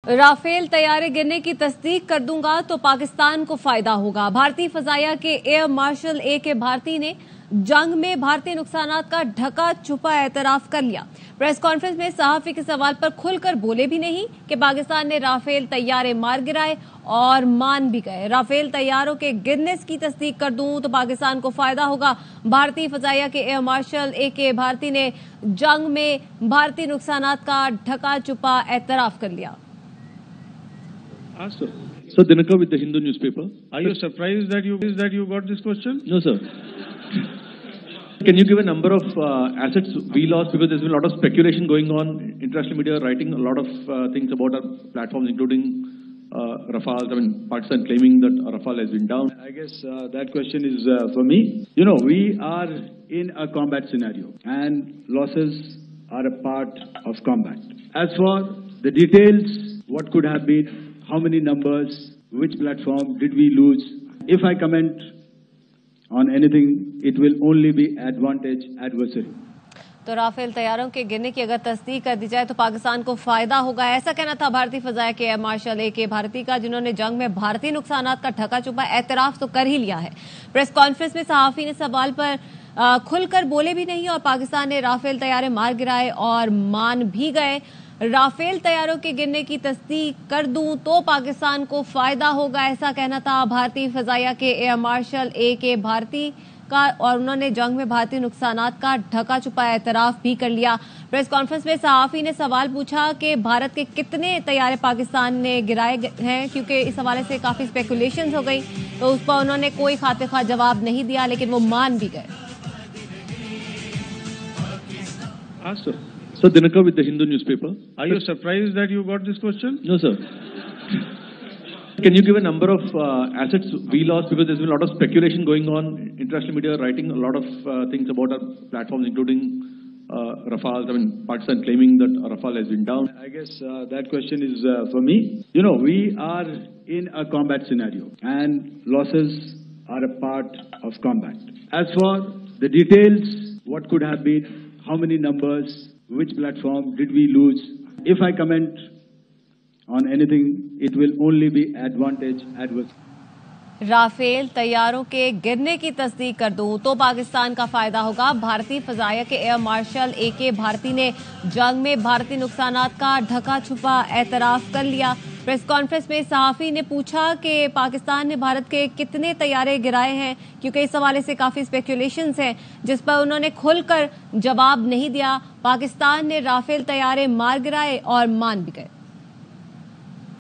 Rafale तैयारे गिरने की तस्दीक कर दूंगा तो पाकिस्तान को फायदा होगा। भारतीय फजाइया के एयर मार्शल ए.के. भारती ने जंग में भारतीय नुकसानात का ढका छुपा एतराफ कर लिया। प्रेस कॉन्फ्रेंस में सहाफी के सवाल पर खुलकर बोले भी नहीं कि पाकिस्तान ने राफेल तैयारे मार गिराए और मान भी गए। राफेल तैयारों के गिरने की तस्दीक कर दूं तो पाकिस्तान को फायदा होगा। भारतीय फजाइया के एयर मार्शल ए.के. भारती ने जंग में भारतीय नुकसानात का ढका छुपा एतराफ कर लिया। So Dinakar with the Hindu newspaper. Are you surprised that you got this question? No, sir. Can you give a number of assets we lost, because there's been a lot of speculation going on. International media writing a lot of things about our platforms, including Rafale. I mean, Pakistan claiming that Rafale has been down. I guess that question is for me. You know, we are in a combat scenario, and losses are a part of combat. As for the details, what could have been, how many numbers, which platform did we lose? If I comment on anything, it will only be advantage adversary. तो Rafale तैयारों के गिरने की अगर तस्दीक कर दी जाए तो पाकिस्तान को फायदा होगा, ऐसा कहना था भारतीय फजाइया के एयर मार्शल ए.के. भारती का, जिन्होंने जंग में भारतीय नुकसानात का ढका छुपा एतराफ तो कर ही लिया है। प्रेस कॉन्फ्रेंस में सहाफी ने सवाल पर खुलकर बोले भी नहीं और पाकिस्तान ने राफेल तैयारे मार गिराए और मान भी गए। राफेल तैयारों के गिरने की तस्दीक कर दूं तो पाकिस्तान को फायदा होगा, ऐसा कहना था भारतीय फजाइया के एयर मार्शल ए.के. भारती का, और उन्होंने जंग में भारतीय नुकसानात का ढका छुपा एतराफ भी कर लिया। प्रेस कॉन्फ्रेंस में सहाफी ने सवाल पूछा कि भारत के कितने तैयारे पाकिस्तान ने गिराए हैं, क्योंकि इस हवाले से काफी स्पेकुलेशंस हो गई, तो उस पर उन्होंने कोई खातिर जवाब नहीं दिया, लेकिन वो मान भी गए। So Dinakar with the Hindu newspaper. Are you surprised that you got this question? No, sir. Can you give a number of assets we lost, because there's been a lot of speculation going on. International media writing a lot of things about our platforms, including Rafale. I mean, Pakistan claiming that Rafale has been down. I guess that question is for me. You know, we are in a combat scenario, and losses are a part of combat. As for the details, what could have been, how many numbers, which platform did we lose? If I comment on anything, it will only be advantage adversary. Rafale तैयारों के गिरने की तस्दीक कर दूं तो पाकिस्तान का फायदा होगा। भारतीय फजाइया के एयर मार्शल ए.के. भारती ने जंग में भारतीय नुकसानात का ढका छुपा एतराफ कर लिया। प्रेस कॉन्फ्रेंस में सहाफी ने पूछा कि पाकिस्तान ने भारत के कितने तैयारे गिराए हैं, क्योंकि इस हवाले से काफी स्पेकुलेशंस हैं, जिस पर उन्होंने खुलकर जवाब नहीं दिया। पाकिस्तान ने राफेल तैयारे मार गिराए और मान भी गए।